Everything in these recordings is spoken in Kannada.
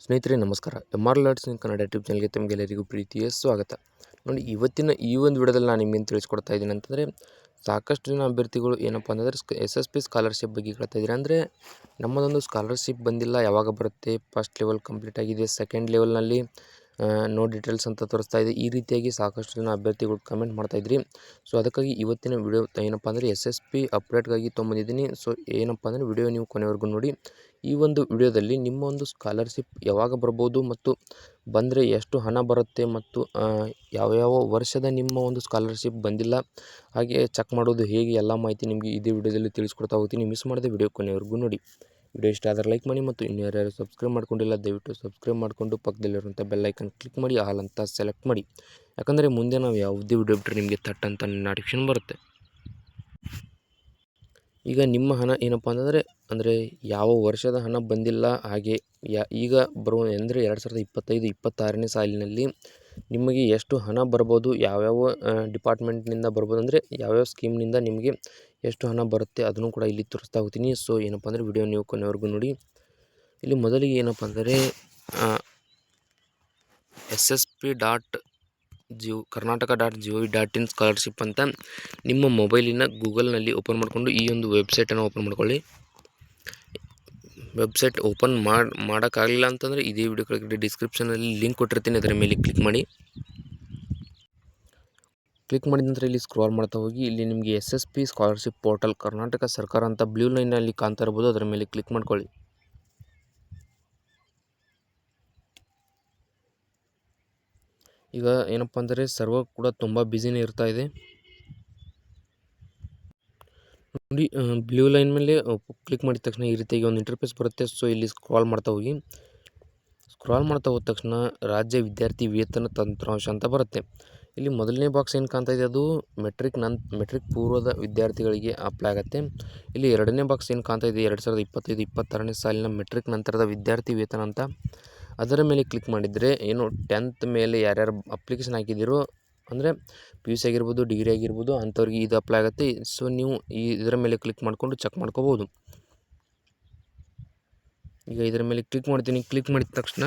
ಸ್ನೇಹಿತರೆ ನಮಸ್ಕಾರ. MR ಲರ್ನ್ಸ್ ಇನ್ ಕನ್ನಡ ಯೂಟ್ಯೂಬ್ ಚಾನಲ್ಗೆ ತಮಗೆಲ್ಲರಿಗೂ ಪ್ರೀತಿಯ ಸ್ವಾಗತ. ನೋಡಿ, ಇವತ್ತಿನ ಈ ಒಂದು ವಿಡಿಯೋದಲ್ಲಿ ನಾನು ನಿಮಗೇನು ತಿಳಿಸ್ಕೊಡ್ತಾ ಇದ್ದೀನಿ ಅಂತಂದರೆ, ಸಾಕಷ್ಟು ಜನ ಅಭ್ಯರ್ಥಿಗಳು ಏನಪ್ಪ ಅಂತಂದರೆ SSP ಸ್ಕಾಲರ್ಶಿಪ್ ಬಗ್ಗೆ ಕೇಳ್ತಾ ಇದ್ದೀರಿ. ಅಂದರೆ ನಮ್ಮದೊಂದು ಸ್ಕಾಲರ್ಶಿಪ್ ಬಂದಿಲ್ಲ, ಯಾವಾಗ ಬರುತ್ತೆ, ಫಸ್ಟ್ ಲೆವೆಲ್ ಕಂಪ್ಲೀಟ್ ಆಗಿದೆ, ಸೆಕೆಂಡ್ ಲೆವೆಲ್ನಲ್ಲಿ ನೋ ಡೀಟೇಲ್ಸ್ ಅಂತ ತೋರಿಸ್ತಾ ಇದೆ. ಈ ರೀತಿಯಾಗಿ ಸಾಕಷ್ಟು ಜನ ಅಭ್ಯರ್ಥಿಗಳು ಕಮೆಂಟ್ ಮಾಡ್ತಾಯಿದ್ರಿ. ಸೊ ಅದಕ್ಕಾಗಿ ಇವತ್ತಿನ ವಿಡಿಯೋ ಏನಪ್ಪ ಅಂದರೆ SSP ಅಪ್ಡೇಟ್ಗಾಗಿ ತೊಗೊಂಬಂದಿದ್ದೀನಿ. ಸೊ ಏನಪ್ಪ ಅಂದರೆ ವಿಡಿಯೋ ನೀವು ಕೊನೆವರೆಗೂ ನೋಡಿ. ಈ ಒಂದು ವಿಡಿಯೋದಲ್ಲಿ ನಿಮ್ಮ ಒಂದು ಸ್ಕಾಲರ್ಶಿಪ್ ಯಾವಾಗ ಬರ್ಬೋದು ಮತ್ತು ಬಂದರೆ ಎಷ್ಟು ಹಣ ಬರುತ್ತೆ ಮತ್ತು ಯಾವ್ಯಾವ ವರ್ಷದ ನಿಮ್ಮ ಒಂದು ಸ್ಕಾಲರ್ಶಿಪ್ ಬಂದಿಲ್ಲ, ಹಾಗೆ ಚೆಕ್ ಮಾಡೋದು ಹೇಗೆ, ಎಲ್ಲ ಮಾಹಿತಿ ನಿಮಗೆ ಇದೇ ವಿಡಿಯೋದಲ್ಲಿ ತಿಳಿಸ್ಕೊಡ್ತಾ ಹೋಗ್ತೀನಿ. ಮಿಸ್ ಮಾಡದೆ ವಿಡಿಯೋ ಕೊನೆವರೆಗೂ ನೋಡಿ. ವಿಡಿಯೋ ಇಷ್ಟ ಆದರೆ ಲೈಕ್ ಮಾಡಿ ಮತ್ತು ಇನ್ನೂ ಯಾರ್ಯಾರು ಸಬ್ಸ್ಕ್ರೈಬ್ ಮಾಡ್ಕೊಂಡಿಲ್ಲ ದಯವಿಟ್ಟು ಸಬ್ಸ್ಕ್ರೈಬ್ ಮಾಡಿಕೊಂಡು ಪಕ್ಕದಲ್ಲಿರುವಂಥ ಬೆಲ್ಲೈಕನ್ ಕ್ಲಿಕ್ ಮಾಡಿ ಆಲ್ ಅಂತ ಸೆಲೆಕ್ಟ್ ಮಾಡಿ. ಯಾಕಂದರೆ ಮುಂದೆ ನಾವು ಯಾವುದೇ ವಿಡಿಯೋ ಬಿಟ್ಟರೆ ನಿಮಗೆ ಥಟ್ ಅಂತ ನೋಟಿಫಿಕೇಶನ್ ಬರುತ್ತೆ. ಈಗ ನಿಮ್ಮ ಹಣ ಏನಪ್ಪ ಅಂದರೆ ಯಾವ ವರ್ಷದ ಹಣ ಬಂದಿಲ್ಲ, ಹಾಗೆ ಈಗ ಬರುವ ಅಂದರೆ 2025-26ನೇ ಸಾಲಿನಲ್ಲಿ ನಿಮಗೆ ಎಷ್ಟು ಹಣ ಬರ್ಬೋದು, ಯಾವ್ಯಾವ ಡಿಪಾರ್ಟ್ಮೆಂಟ್ನಿಂದ ಬರ್ಬೋದು, ಅಂದರೆ ಯಾವ್ಯಾವ ಸ್ಕೀಮ್ನಿಂದ ನಿಮಗೆ ಎಷ್ಟು ಹಣ ಬರುತ್ತೆ ಅದನ್ನು ಕೂಡ ಇಲ್ಲಿ ತೋರಿಸ್ತಾ ಹೋಗ್ತೀನಿ. ಸೊ ಏನಪ್ಪ ಅಂದರೆ ವಿಡಿಯೋ ನೀವು ಕೊನೆವರೆಗೂ ನೋಡಿ. ಇಲ್ಲಿ ಮೊದಲಿಗೆ ಏನಪ್ಪ ಅಂದರೆ ssp.kernataka.gov.in ಸ್ಕಾಲರ್ಶಿಪ್ ಅಂತ ನಿಮ್ಮ ಮೊಬೈಲಿನ ಗೂಗಲ್ನಲ್ಲಿ ಓಪನ್ ಮಾಡಿಕೊಂಡು ಈ ಒಂದು ವೆಬ್ಸೈಟನ್ನು ಓಪನ್ ಮಾಡ್ಕೊಳ್ಳಿ. ವೆಬ್ಸೈಟ್ ಓಪನ್ ಮಾಡೋಕ್ಕಾಗಲಿಲ್ಲ ಅಂತಂದರೆ ಇದೇ ವಿಡಿಯೋ ಕೆಳಗಡೆ ಡಿಸ್ಕ್ರಿಪ್ಷನಲ್ಲಿ ಲಿಂಕ್ ಕೊಟ್ಟಿರ್ತೀನಿ, ಅದರ ಮೇಲೆ ಕ್ಲಿಕ್ ಮಾಡಿ. ಕ್ಲಿಕ್ ಮಾಡಿದ ನಂತರ ಇಲ್ಲಿ ಸ್ಕ್ರಾಲ್ ಮಾಡ್ತಾ ಹೋಗಿ ಇಲ್ಲಿ ನಿಮಗೆ SSP ಸ್ಕಾಲರ್ಶಿಪ್ ಪೋರ್ಟಲ್ ಕರ್ನಾಟಕ ಸರ್ಕಾರ ಅಂತ ಬ್ಲೂ ಲೈನಲ್ಲಿ ಕಾಣ್ತಾ ಇರ್ಬೋದು, ಅದರ ಮೇಲೆ ಕ್ಲಿಕ್ ಮಾಡ್ಕೊಳ್ಳಿ. ಈಗ ಏನಪ್ಪ ಅಂದರೆ ಸರ್ವರ್ ಕೂಡ ತುಂಬ ಬ್ಯುಸಿನೇ ಇರ್ತಾ ಇದೆ. ನೋಡಿ, ಬ್ಲೂ ಲೈನ್ ಮೇಲೆ ಕ್ಲಿಕ್ ಮಾಡಿದ ತಕ್ಷಣ ಈ ರೀತಿಯಾಗಿ ಒಂದು ಇಂಟರ್ಫೇಸ್ ಬರುತ್ತೆ. ಸೊ ಇಲ್ಲಿ ಸ್ಕ್ರಾಲ್ ಮಾಡ್ತಾ ಹೋಗಿ. ಸ್ಕ್ರಾಲ್ ಮಾಡ್ತಾ ಹೋದ ತಕ್ಷಣ ರಾಜ್ಯ ವಿದ್ಯಾರ್ಥಿ ವೇತನ ತಂತ್ರಾಂಶ ಅಂತ ಬರುತ್ತೆ. ಇಲ್ಲಿ ಮೊದಲನೇ ಬಾಕ್ಸ್ ಏನು ಕಾಣ್ತಾ ಇದೆ ಅದು ಮೆಟ್ರಿಕ್ ಪೂರ್ವದ ವಿದ್ಯಾರ್ಥಿಗಳಿಗೆ ಅಪ್ಲೈ ಆಗುತ್ತೆ. ಇಲ್ಲಿ ಎರಡನೇ ಬಾಕ್ಸ್ ಏನು ಕಾಣ್ತಾ ಇದೆ 2025-26ನೇ ಸಾಲಿನ ಮೆಟ್ರಿಕ್ ನಂತರದ ವಿದ್ಯಾರ್ಥಿ ವೇತನ ಅಂತ, ಅದರ ಮೇಲೆ ಕ್ಲಿಕ್ ಮಾಡಿದರೆ ಏನು 10th ಮೇಲೆ ಯಾರ್ಯಾರು ಅಪ್ಲಿಕೇಶನ್ ಹಾಕಿದ್ದೀರೋ, ಅಂದರೆ PUC ಆಗಿರ್ಬೋದು, ಡಿಗ್ರಿ ಆಗಿರ್ಬೋದು, ಅಂಥವ್ರಿಗೆ ಇದು ಅಪ್ಲೈ ಆಗುತ್ತೆ. ಸೊ ನೀವು ಇದರ ಮೇಲೆ ಕ್ಲಿಕ್ ಮಾಡಿಕೊಂಡು ಚೆಕ್ ಮಾಡ್ಕೋಬೋದು. ಈಗ ಇದರ ಮೇಲೆ ಕ್ಲಿಕ್ ಮಾಡ್ತೀನಿ. ಕ್ಲಿಕ್ ಮಾಡಿದ ತಕ್ಷಣ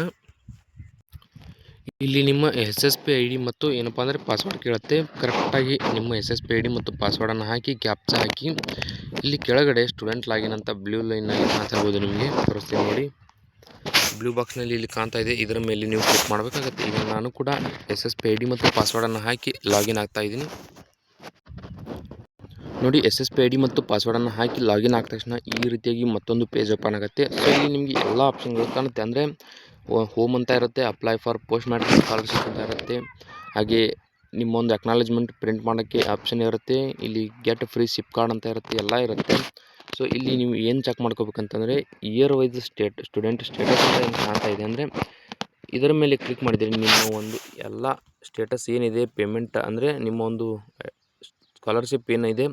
ಇಲ್ಲಿ ನಿಮ್ಮ SSP ID ಮತ್ತು ಏನಪ್ಪ ಅಂದರೆ ಪಾಸ್ವರ್ಡ್ ಕೇಳುತ್ತೆ. ಕರೆಕ್ಟಾಗಿ ನಿಮ್ಮ SSP ID ಮತ್ತು ಪಾಸ್ವರ್ಡನ್ನು ಹಾಕಿ ಕ್ಯಾಪ್ಚಾ ಹಾಕಿ ಇಲ್ಲಿ ಕೆಳಗಡೆ ಸ್ಟೂಡೆಂಟ್ ಲಾಗಿನ್ ಅಂತ ಬ್ಲೂ ಲೈನಲ್ಲಿ ಕಾಣ್ತಾ ಇರ್ಬೋದು, ನಿಮಗೆ ತೋರಿಸ್ತೀನಿ ನೋಡಿ. ಬ್ಲೂ ಬಾಕ್ಸ್ನಲ್ಲಿ ಇಲ್ಲಿ ಕಾಣ್ತಾ ಇದೆ, ಇದರ ಮೇಲೆ ನೀವು ಕ್ಲಿಕ್ ಮಾಡಬೇಕಾಗುತ್ತೆ. ಈಗ ನಾನು ಕೂಡ SSP ID ಮತ್ತು ಪಾಸ್ವರ್ಡನ್ನು ಹಾಕಿ ಲಾಗಿನ್ ಆಗ್ತಾ ಇದ್ದೀನಿ. ನೋಡಿ, SSP ID ಮತ್ತು ಪಾಸ್ವರ್ಡನ್ನು ಹಾಕಿ ಲಾಗಿನ್ ಆದ ತಕ್ಷಣ ಈ ರೀತಿಯಾಗಿ ಮತ್ತೊಂದು ಪೇಜ್ ಓಪನ್ ಆಗುತ್ತೆ. ಸೊ ಇಲ್ಲಿ ನಿಮಗೆ ಎಲ್ಲ ಆಪ್ಷನ್ಗಳು ಕಾಣುತ್ತೆ. ಅಂದರೆ ಹೋಮ್ ಅಂತ ಇರುತ್ತೆ, apply for post matrix scholarship ಅಂತ ಇರುತ್ತೆ, ಹಾಗೆ ನಿಮ್ಮ ಒಂದು ಅಕ್ನಾಲೇಜ್ಮೆಂಟ್ ಪ್ರಿಂಟ್ ಮಾಡೋಕ್ಕೆ ಆಪ್ಷನ್ ಇರುತ್ತೆ, ಇಲ್ಲಿ ಗೆಟ್ ಫ್ರೀ ಸಿಪ್ ಕಾರ್ಡ್ ಅಂತ ಇರುತ್ತೆ, ಎಲ್ಲ ಇರುತ್ತೆ. ಸೊ ಇಲ್ಲಿ ನೀವು ಏನು ಚೆಕ್ ಮಾಡ್ಕೋಬೇಕಂತಂದರೆ ಇಯರ್ ವೈಸ್ ಸ್ಟೂಡೆಂಟ್ ಸ್ಟೇಟಸ್ ಅಂತ ಏನು ಕಾಣ್ತಾ ಇದೆ, ಅಂದರೆ ಇದರ ಮೇಲೆ ಕ್ಲಿಕ್ ಮಾಡಿದರೆ ನಿಮ್ಮ ಒಂದು ಎಲ್ಲ ಸ್ಟೇಟಸ್ ಏನಿದೆ, ಪೇಮೆಂಟ್ ಅಂದರೆ ನಿಮ್ಮ ಒಂದು ಸ್ಕಾಲರ್ಶಿಪ್ ಏನಿದೆ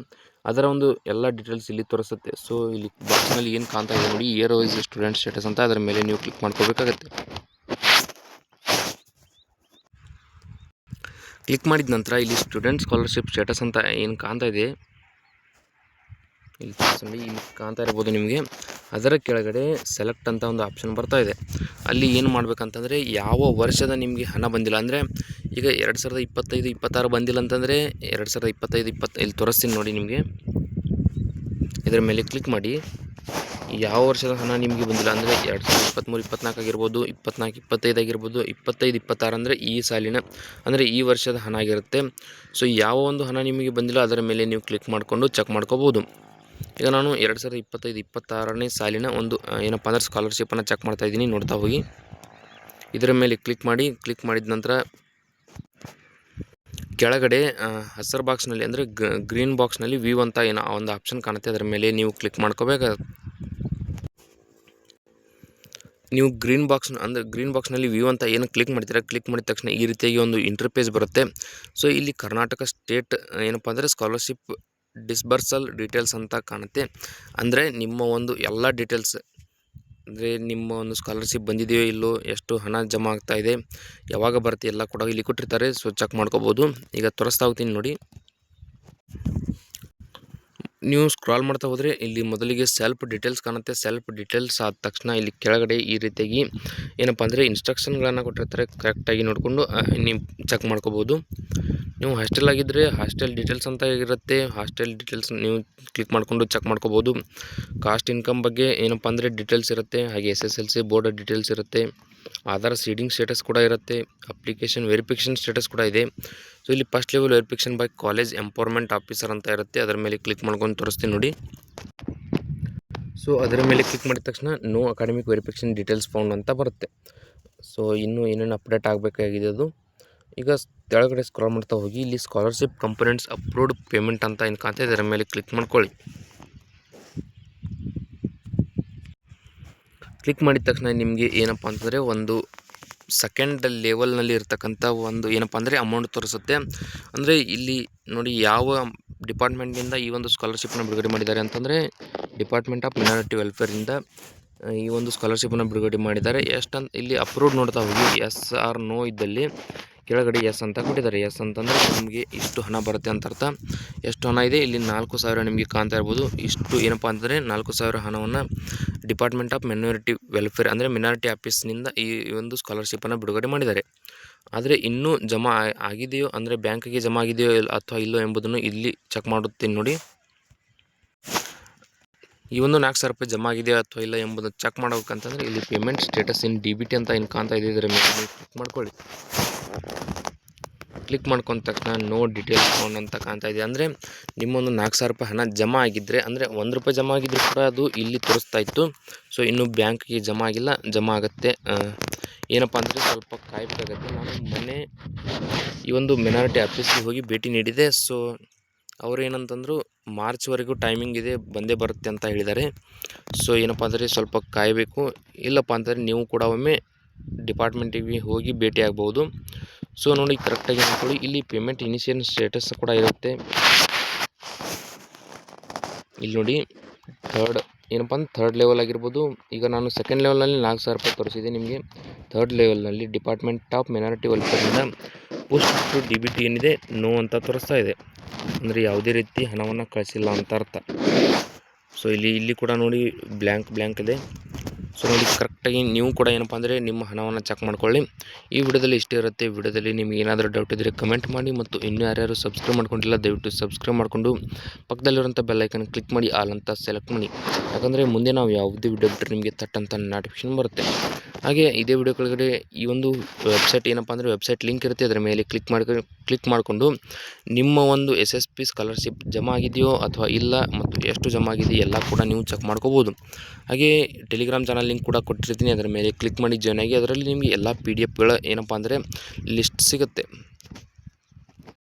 ಅದರ ಒಂದು ಎಲ್ಲ ಡೀಟೇಲ್ಸ್ ಇಲ್ಲಿ ತೋರಿಸುತ್ತೆ. ಸೊ ಇಲ್ಲಿ ಬಾಕ್ಸ್ನಲ್ಲಿ ಏನು ಕಾಣ್ತಾ ಇದೆ ನೋಡಿ, ಇಯರ್ ವೈಸ್ ಸ್ಟೂಡೆಂಟ್ ಸ್ಟೇಟಸ್ ಅಂತ, ಅದರ ಮೇಲೆ ನೀವು ಕ್ಲಿಕ್ ಮಾಡ್ಕೋಬೇಕಾಗತ್ತೆ. ಕ್ಲಿಕ್ ಮಾಡಿದ ನಂತರ ಇಲ್ಲಿ ಸ್ಟೂಡೆಂಟ್ ಸ್ಕಾಲರ್ಶಿಪ್ ಸ್ಟೇಟಸ್ ಅಂತ ಏನು ಕಾಣ್ತಾ ಇದೆ, ಇಲ್ಲಿ ಕಾಣ್ತಾ ಇರ್ಬೋದು ನಿಮಗೆ. ಅದರ ಕೆಳಗಡೆ ಸೆಲೆಕ್ಟ್ ಅಂತ ಒಂದು ಆಪ್ಷನ್ ಬರ್ತಾ ಇದೆ. ಅಲ್ಲಿ ಏನು ಮಾಡ್ಬೇಕಂತಂದರೆ ಯಾವ ವರ್ಷದ ನಿಮಗೆ ಹಣ ಬಂದಿಲ್ಲ, ಅಂದರೆ ಈಗ 2025-26 ಬಂದಿಲ್ಲ ಅಂತಂದರೆ 2025-20 ಇಲ್ಲಿ ತೋರಿಸ್ತೀನಿ ನೋಡಿ ನಿಮಗೆ. ಇದರ ಮೇಲೆ ಕ್ಲಿಕ್ ಮಾಡಿ. ಯಾವ ವರ್ಷದ ಹಣ ನಿಮಗೆ ಬಂದಿಲ್ಲ ಅಂದರೆ 2023-24 ಆಗಿರ್ಬೋದು, 24-25 ಆಗಿರ್ಬೋದು, 25-26 ಅಂದರೆ ಈ ಸಾಲಿನ ಅಂದರೆ ಈ ವರ್ಷದ ಹಣ ಆಗಿರುತ್ತೆ. ಸೊ ಯಾವ ಒಂದು ಹಣ ನಿಮಗೆ ಬಂದಿಲ್ಲ ಅದರ ಮೇಲೆ ನೀವು ಕ್ಲಿಕ್ ಮಾಡಿಕೊಂಡು ಚೆಕ್ ಮಾಡ್ಕೋಬೋದು. ಈಗ ನಾನು 2025-26ನೇ ಸಾಲಿನ ಒಂದು ಏನಪ್ಪ ಅಂದರೆ ಸ್ಕಾಲರ್ಶಿಪ್ಪನ್ನು ಚೆಕ್ ಮಾಡ್ತಾ ಇದ್ದೀನಿ, ನೋಡ್ತಾ ಹೋಗಿ. ಇದರ ಮೇಲೆ ಕ್ಲಿಕ್ ಮಾಡಿ. ಕ್ಲಿಕ್ ಮಾಡಿದ ನಂತರ ಕೆಳಗಡೆ ಹಸಿರು ಬಾಕ್ಸ್ನಲ್ಲಿ ಅಂದರೆ ಗ್ರೀನ್ ಬಾಕ್ಸ್ನಲ್ಲಿ ವ್ಯೂ ಅಂತ ಏನೋ ಒಂದು ಆಪ್ಷನ್ ಕಾಣುತ್ತೆ, ಅದರ ಮೇಲೆ ನೀವು ಕ್ಲಿಕ್ ಮಾಡ್ಕೋಬೇಕಾಗುತ್ತೆ. ನೀವು ಗ್ರೀನ್ ಬಾಕ್ಸ್ನಲ್ಲಿ ವ್ಯೂ ಅಂತ ಏನು ಕ್ಲಿಕ್ ಮಾಡ್ತೀರಾ, ಕ್ಲಿಕ್ ಮಾಡಿದ ತಕ್ಷಣ ಈ ರೀತಿಯಾಗಿ ಒಂದು ಇಂಟರ್ಪೇಜ್ ಬರುತ್ತೆ. ಸೊ ಇಲ್ಲಿ ಕರ್ನಾಟಕ ಸ್ಟೇಟ್ ಏನಪ್ಪ ಅಂದರೆ ಸ್ಕಾಲರ್ಶಿಪ್ ಡಿಸ್ಬರ್ಸಲ್ ಡೀಟೇಲ್ಸ್ ಅಂತ ಕಾಣುತ್ತೆ. ಅಂದರೆ ನಿಮ್ಮ ಒಂದು ಎಲ್ಲ ಡೀಟೇಲ್ಸ್, ಅಂದರೆ ನಿಮ್ಮ ಒಂದು ಸ್ಕಾಲರ್ಶಿಪ್ ಬಂದಿದೆಯೋ ಇಲ್ಲೋ, ಎಷ್ಟು ಹಣ ಜಮಾ ಆಗ್ತಾ ಇದೆ, ಯಾವಾಗ ಬರುತ್ತೆ, ಎಲ್ಲ ಕೂಡ ಇಲ್ಲಿ ಕೊಟ್ಟಿರ್ತಾರೆ. ಸೊ ಚೆಕ್ ಮಾಡ್ಕೋಬೋದು. ಈಗ ತೋರಿಸ್ತಾ ಹೋಗ್ತೀನಿ ನೋಡಿ. ನೀವು ಸ್ಕ್ರಾಲ್ ಮಾಡ್ತಾ ಹೋದರೆ ಇಲ್ಲಿ ಮೊದಲಿಗೆ ಸೆಲ್ಫ್ ಡೀಟೇಲ್ಸ್ ಕಾಣುತ್ತೆ. ಸೆಲ್ಫ್ ಡೀಟೇಲ್ಸ್ ಆದ ತಕ್ಷಣ ಇಲ್ಲಿ ಕೆಳಗಡೆ ಈ ರೀತಿಯಾಗಿ ಏನಪ್ಪ ಅಂದರೆ ಇನ್ಸ್ಟ್ರಕ್ಷನ್ಗಳನ್ನು ಕೊಟ್ಟಿರ್ತಾರೆ. ಕರೆಕ್ಟಾಗಿ ನೋಡಿಕೊಂಡು ನೀವು ಚೆಕ್ ಮಾಡ್ಕೋಬೋದು. ನೀವು ಹಾಸ್ಟೆಲ್ ಆಗಿದ್ದರೆ ಹಾಸ್ಟೆಲ್ ಡೀಟೇಲ್ಸ್ ಅಂತ ಇರುತ್ತೆ. ಹಾಸ್ಟೆಲ್ ಡೀಟೇಲ್ಸ್ ನೀವು ಕ್ಲಿಕ್ ಮಾಡಿಕೊಂಡು ಚೆಕ್ ಮಾಡ್ಕೋಬೋದು. ಕಾಸ್ಟ್ ಇನ್ಕಮ್ ಬಗ್ಗೆ ಏನಪ್ಪ ಅಂದರೆ ಡೀಟೇಲ್ಸ್ ಇರುತ್ತೆ. ಹಾಗೆ SSLC ಬೋರ್ಡ್ ಡೀಟೇಲ್ಸ್ ಇರುತ್ತೆ. ಆಧಾರ್ ಸೀಡಿಂಗ್ ಸ್ಟೇಟಸ್ ಕೂಡ ಇರುತ್ತೆ. ಅಪ್ಲಿಕೇಶನ್ ವೆರಿಫಿಕೇಷನ್ ಸ್ಟೇಟಸ್ ಕೂಡ ಇದೆ. ಸೊ ಇಲ್ಲಿ first level verification by college empowerment officer ಅಂತ ಇರುತ್ತೆ. ಅದರ ಮೇಲೆ ಕ್ಲಿಕ್ ಮಾಡ್ಕೊಂಡು ತೋರಿಸ್ತೀನಿ ನೋಡಿ. ಸೊ ಅದರ ಮೇಲೆ ಕ್ಲಿಕ್ ಮಾಡಿದ ತಕ್ಷಣ no academic verification details found ಅಂತ ಬರುತ್ತೆ. ಸೊ ಇನ್ನೂ ಏನೇನು ಅಪ್ಡೇಟ್ ಆಗಬೇಕಾಗಿದೆ ಅದು. ಈಗ ಕೆಳಗಡೆ ಸ್ಕ್ರಾಲ್ ಮಾಡ್ತಾ ಹೋಗಿ ಇಲ್ಲಿ ಸ್ಕಾಲರ್ಶಿಪ್ ಕಂಪೋನೆಂಟ್ಸ್ ಅಪ್ರೂವ್ಡ್ ಪೇಮೆಂಟ್ ಅಂತ ಏನು ಕಾಣ್ತಾ ಇದರ ಮೇಲೆ ಕ್ಲಿಕ್ ಮಾಡ್ಕೊಳ್ಳಿ. ಕ್ಲಿಕ್ ಮಾಡಿದ ತಕ್ಷಣ ನಿಮಗೆ ಏನಪ್ಪ ಅಂತಂದರೆ ಒಂದು ಸೆಕೆಂಡ್ ಲೆವೆಲ್ನಲ್ಲಿ ಇರ್ತಕ್ಕಂಥ ಒಂದು ಏನಪ್ಪ ಅಂದರೆ ಅಮೌಂಟ್ ತೋರಿಸುತ್ತೆ. ಅಂದರೆ ಇಲ್ಲಿ ನೋಡಿ ಯಾವ ಡಿಪಾರ್ಟ್ಮೆಂಟ್ನಿಂದ ಈ ಒಂದು ಸ್ಕಾಲರ್ಶಿಪ್ನ ಬಿಡುಗಡೆ ಮಾಡಿದ್ದಾರೆ ಅಂತಂದರೆ ಡಿಪಾರ್ಟ್ಮೆಂಟ್ ಆಫ್ ಮೈನಾರಿಟಿ ವೆಲ್ಫೇರಿಂದ ಈ ಒಂದು ಸ್ಕಾಲರ್ಶಿಪ್ಪನ್ನು ಬಿಡುಗಡೆ ಮಾಡಿದ್ದಾರೆ. ಎಷ್ಟಂತ ಇಲ್ಲಿ ಅಪ್ರೂವ್ಡ್ ನೋಡ್ತಾ ಹೋಗಿ ಎಸ್ ಆರ್ ನೋ ಇದ್ದಲ್ಲಿ ಕೆಳಗಡೆ ಎಸ್ ಅಂತ ಕೊಟ್ಟಿದ್ದಾರೆ. ಎಸ್ ಅಂತಂದರೆ ನಿಮಗೆ ಇಷ್ಟು ಹಣ ಬರುತ್ತೆ ಅಂತ ಅರ್ಥ. ಎಷ್ಟು ಹಣ ಇದೆ ಇಲ್ಲಿ 4,000 ನಿಮಗೆ ಕಾಣ್ತಾ ಇರ್ಬೋದು. ಇಷ್ಟು ಏನಪ್ಪ ಅಂತಂದರೆ 4,000 ಹಣವನ್ನು ಡಿಪಾರ್ಟ್ಮೆಂಟ್ ಆಫ್ ಮೈನಾರಿಟಿ ವೆಲ್ಫೇರ್ ಅಂದರೆ ಮಿನಾರಿಟಿ ಆಫೀಸ್ನಿಂದ ಈ ಒಂದು ಸ್ಕಾಲರ್ಶಿಪ್ಪನ್ನು ಬಿಡುಗಡೆ ಮಾಡಿದ್ದಾರೆ. ಆದರೆ ಇನ್ನೂ ಜಮಾ ಆಗಿದೆಯೋ ಅಂದರೆ ಬ್ಯಾಂಕಿಗೆ ಜಮಾ ಆಗಿದೆಯೋ ಅಥವಾ ಇಲ್ಲೋ ಎಂಬುದನ್ನು ಇಲ್ಲಿ ಚೆಕ್ ಮಾಡುತ್ತೀನಿ ನೋಡಿ. ಈ ಒಂದು 4,000 ರೂಪಾಯಿ ಜಮಾ ಆಗಿದೆಯಾ ಅಥವಾ ಇಲ್ಲ ಎಂಬುದನ್ನು ಚೆಕ್ ಮಾಡಬೇಕಂತಂದರೆ ಇಲ್ಲಿ ಪೇಮೆಂಟ್ ಸ್ಟೇಟಸ್ ಇನ್ DBT ಅಂತ ಏನು ಕಾಣ್ತಾ ಇದೆ ಇದರ ಮೇಲೆ ನೀವು ಕ್ಲಿಕ್ ಮಾಡ್ಕೊಳ್ಳಿ. ಕ್ಲಿಕ್ ಮಾಡ್ಕೊಂಡ ತಕ್ಷಣ ನೋ ಡೀಟೇಲ್ಸ್ ಫೌಂಡ್ ಅಂತ ಕಾಣ್ತಾ ಇದೆ. ಅಂದರೆ ನಿಮ್ಮೊಂದು 4,000 ರೂಪಾಯಿ ಹಣ ಜಮಾ ಆಗಿದ್ದರೆ ಅಂದರೆ 1 ರೂಪಾಯಿ ಜಮಾ ಆಗಿದ್ದರೂ ಕೂಡ ಅದು ಇಲ್ಲಿ ತೋರಿಸ್ತಾ ಇತ್ತು. ಸೊ ಇನ್ನೂ ಬ್ಯಾಂಕಿಗೆ ಜಮಾ ಆಗಿಲ್ಲ, ಜಮಾ ಆಗುತ್ತೆ. ಏನಪ್ಪ ಅಂದರೆ ಸ್ವಲ್ಪ ಕಾಯಬೇಕಾಗತ್ತೆ. ನಾನು ಮೊನ್ನೆ ಈ ಒಂದು ಮಿನಾರಿಟಿ ಆಫೀಸ್ಗೆ ಹೋಗಿ ಭೇಟಿ ನೀಡಿದೆ. ಸೊ ಅವರು ಏನಂತಂದರು ಮಾರ್ಚ್ವರೆಗೂ ಟೈಮಿಂಗ್ ಇದೆ, ಬಂದೇ ಬರುತ್ತೆ ಅಂತ ಹೇಳಿದ್ದಾರೆ. ಸೊ ಏನಪ್ಪ ಅಂದರೆ ಸ್ವಲ್ಪ ಕಾಯಬೇಕು. ಇಲ್ಲಪ್ಪ ಅಂತಂದರೆ ನೀವು ಕೂಡ ಒಮ್ಮೆ ಡಿಪಾರ್ಟ್ಮೆಂಟಿಗೆ ಹೋಗಿ ಭೇಟಿ ಆಗ್ಬೋದು. ಸೊ ನೋಡಿ ಕರೆಕ್ಟಾಗಿ ನೋಡ್ಕೊಳ್ಳಿ. ಇಲ್ಲಿ ಪೇಮೆಂಟ್ ಇನಿಷಿಯಲ್ ಸ್ಟೇಟಸ್ ಕೂಡ ಇರುತ್ತೆ. ಇಲ್ಲಿ ನೋಡಿ ಏನಪ್ಪ ಅಂದ್ರೆ ಥರ್ಡ್ ಲೆವೆಲ್ ಆಗಿರ್ಬೋದು. ಈಗ ನಾನು ಸೆಕೆಂಡ್ ಲೆವೆಲ್ನಲ್ಲಿ 4,000 ರೂಪಾಯಿ ತೋರಿಸಿದೆ ನಿಮಗೆ. ಥರ್ಡ್ ಲೆವೆಲ್ನಲ್ಲಿ ಡಿಪಾರ್ಟ್ಮೆಂಟ್ ಆಫ್ ಮೈನಾರಿಟಿ ವೆಲ್ಫೇರಿಂದ ಪೋಸ್ಟ್ ಟು DBT ಏನಿದೆ ನೋ ಅಂತ ತೋರಿಸ್ತಾ ಇದೆ. ಅಂದರೆ ಯಾವುದೇ ರೀತಿ ಹಣವನ್ನು ಕಳಿಸಿಲ್ಲ ಅಂತ ಅರ್ಥ. ಸೊ ಇಲ್ಲಿ ಕೂಡ ನೋಡಿ ಬ್ಲ್ಯಾಂಕ್ ಇದೆ. ಸೊ ನೋಡಿ ಕರೆಕ್ಟಾಗಿ ನೀವು ಕೂಡ ಏನಪ್ಪ ಅಂದರೆ ನಿಮ್ಮ ಹಣವನ್ನು ಚೆಕ್ ಮಾಡ್ಕೊಳ್ಳಿ. ಈ ವಿಡಿಯೋದಲ್ಲಿ ಇಷ್ಟೇ ಇರುತ್ತೆ. ವಿಡಿಯೋದಲ್ಲಿ ನಿಮಗೆ ಏನಾದರೂ ಡೌಟ್ ಇದ್ದರೆ ಕಮೆಂಟ್ ಮಾಡಿ, ಮತ್ತು ಇನ್ನೂ ಯಾರ್ಯಾರು ಸಬ್ಸ್ಕ್ರೈಬ್ ಮಾಡ್ಕೊಂಡಿಲ್ಲ ದಯವಿಟ್ಟು ಸಬ್ಸ್ಕ್ರೈಬ್ ಮಾಡಿಕೊಂಡು ಪಕ್ಕದಲ್ಲಿರುವಂಥ ಬೆಲ್ ಐಕನ್ ಕ್ಲಿಕ್ ಮಾಡಿ ಆಲ್ ಅಂತ ಸೆಲೆಕ್ಟ್ ಮಾಡಿ. ಯಾಕಂದರೆ ಮುಂದೆ ನಾವು ಯಾವುದೇ ವಿಡಿಯೋ ಬಿಟ್ಟರೆ ನಿಮಗೆ ತಟ್ಟಂತ ನೋಟಿಫಿಕೇಶನ್ ಬರುತ್ತೆ. ಹಾಗೆ ಇದೇ ವಿಡಿಯೋ ಕೆಳಗಡೆ ಈ ಒಂದು ವೆಬ್ಸೈಟ್ ಏನಪ್ಪ ಅಂದರೆ ವೆಬ್ಸೈಟ್ ಲಿಂಕ್ ಇರುತ್ತೆ. ಅದರ ಮೇಲೆ ಕ್ಲಿಕ್ ಮಾಡಿಕೊಂಡು ನಿಮ್ಮ ಒಂದು SSP ಸ್ಕಾಲರ್ಶಿಪ್ ಜಮಾ ಆಗಿದೆಯೋ ಅಥವಾ ಇಲ್ಲ ಮತ್ತು ಎಷ್ಟು ಜಮಾ ಆಗಿದೆ ಎಲ್ಲ ಕೂಡ ನೀವು ಚೆಕ್ ಮಾಡ್ಕೋಬೋದು. ಹಾಗೆ ಟೆಲಿಗ್ರಾಮ್ ಚಾನಲ್ ಲಿಂಕ್ ಕೂಡ ಕೊಟ್ಟಿರ್ತೀನಿ. ಅದರ ಮೇಲೆ ಕ್ಲಿಕ್ ಮಾಡಿ ಜಾಯ್ನ್ ಆಗಿ. ಅದರಲ್ಲಿ ನಿಮಗೆ ಎಲ್ಲ PDF ಗಳ ಏನಪ್ಪ ಅಂದರೆ ಲಿಸ್ಟ್ ಸಿಗುತ್ತೆ.